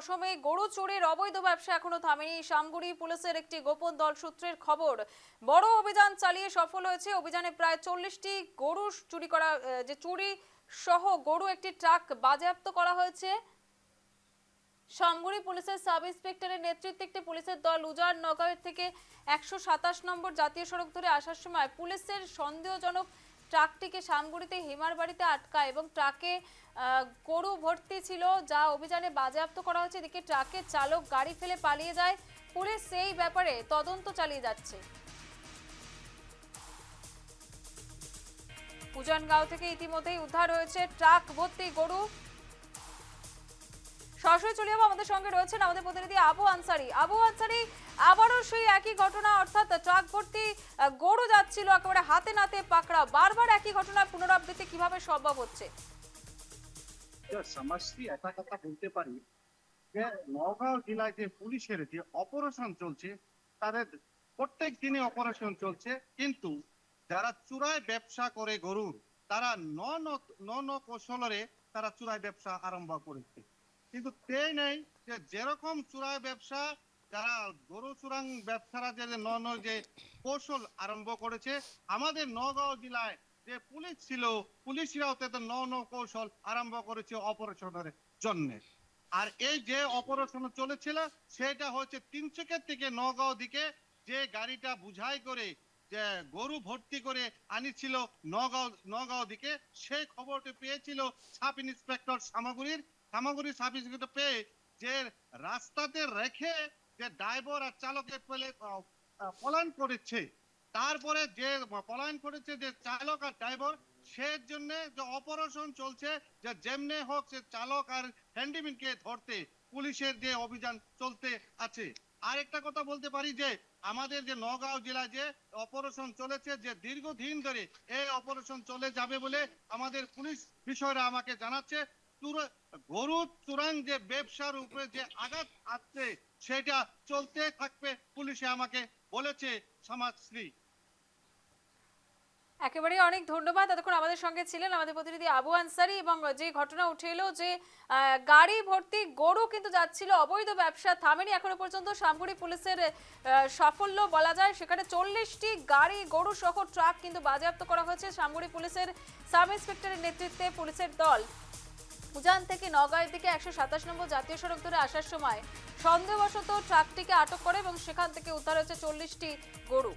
অসমে গরু চোরের অবৈধ ব্যবসা এখনো থামেনি। শামগুড়ি পুলিশের একটি গোপন দল সূত্রের খবর, বড় অভিযান চালিয়ে সফল হয়েছে। অভিযানে প্রায় 40টি গরু চুরি করা, চুরি সহ গরু একটি ট্রাক বাজেয়াপ্ত করা হয়েছে। শামগুড়ি পুলিশের সাব ইন্সপেক্টরের নেতৃত্বে একটি পুলিশের দল উজার নগর থেকে 127 নম্বর জাতীয় সড়ক ধরে আসার সময় পুলিশের সন্দেহজনক ট্রাকটিকে শামগুড়িতে হিমার বাড়িতে আটকায় এবং ট্রাকে গরু ভর্তি ছিল, যা অভিযানে বাজেয়াপ্ত করা হয়েছে। এদিকে ট্রাকের চালক গাড়ি ফেলে পালিয়ে যায়। পুলিশ সেই ব্যাপারে তদন্ত চালিয়ে যাচ্ছে। উজানগাঁও থেকে ইতিমধ্যেই উদ্ধার হয়েছে ট্রাক ভর্তি গরু। সরাসরি চলে যাবো, আমাদের সঙ্গে রয়েছেন আমাদের প্রতিনিধি আবু আনসারি। আবু আনসারি, আবারও সেই একই ঘটনা, অর্থাৎ ট্রাক ভর্তি গরু যাচ্ছিল, একেবারে হাতে নাতে পাকড়াও। বারবার একই ঘটনার পুনরাবৃত্তি কিভাবে সম্ভব হচ্ছে? সমাজটি একটা কথা বলতে পারি যে নওগাঁ জেলায় যে পুলিশের যে অপারেশন চলছে, তাদের প্রত্যেক দিনে অপারেশন চলছে, কিন্তু যারা চুরায় ব্যবসা করে গরুর, তারা ন কৌশলরে তারা চুরাই ব্যবসা আরম্ভ করেছে। কিন্তু তেই নেই যে যেরকম চুরাই ব্যবসা, যারা গরু চুরাং ব্যবসারা যে যে কৌশল আরম্ভ করেছে, আমাদের নওগাঁ জেলায় যে পুলিশ ছিল, পুলিশরাও তাদের কৌশল আরম্ভ করেছে অপারেশনের জন্য। আর এই যে অপারেশন চলেছিল, সেটা হচ্ছে তিনচকের থেকে নওগাঁও দিকে যে গাড়িটা বুঝাই করে যে গরু ভর্তি করে আনিছিল নওগাঁও দিকে, সেই খবরটি পেয়েছিল সাব ইন্সপেক্টর সামাগুড়ির সাব ইন্সপেক্টর পেয়ে যে রাস্তাতে রেখে যে ড্রাইভার আর চালকের পলায়ন করেছে। তারপরে যে পলায়ন করেছে যে চালক আর ড্রাইভার, সেই জন্য যে অপারেশন চলছে, যে যেমনে হোক সে চালক আর হ্যান্ডিম্যানকে ধরতে পুলিশের যে অভিযান চলতে আছে। আর একটা কথা বলতে পারি যে আমাদের যে নওগাঁও জেলায় যে অপারেশন চলেছে, যে দীর্ঘদিন ধরে এই অপারেশন চলে যাবে বলে আমাদের পুলিশ বিষয়রা আমাকে জানাচ্ছে। গরু চুরাং যে ব্যবসার উপরে যে আঘাত আসছে, সেটা চলতে থাকবে, পুলিশে আমাকে বলেছে সমাজশ্রী। একেবারে অনেক ধন্যবাদ। এতক্ষণ আমাদের সঙ্গে ছিলেন আমাদের প্রতিনিধি আবু আনসারি। এবং যে ঘটনা উঠে এলো যে গাড়ি ভর্তি গরু কিন্তু যাচ্ছিল, অবৈধ ব্যবসা থামেনি এখনো পর্যন্ত। শামগুড়ি পুলিশের সাফল্য বলা যায়, সেখানে 40টি গাড়ি গরু সহ ট্রাক কিন্তু বাজেয়াপ্ত করা হয়েছে। শামগুড়ি পুলিশের সাব ইন্সপেক্টরের নেতৃত্বে পুলিশের দল উজান থেকে নওগাঁয়ের দিকে 127 নম্বর জাতীয় সড়ক ধরে আসার সময় সন্দেহবশত ট্রাকটিকে আটক করে এবং সেখান থেকে উদ্ধার হয়েছে 40টি গরু।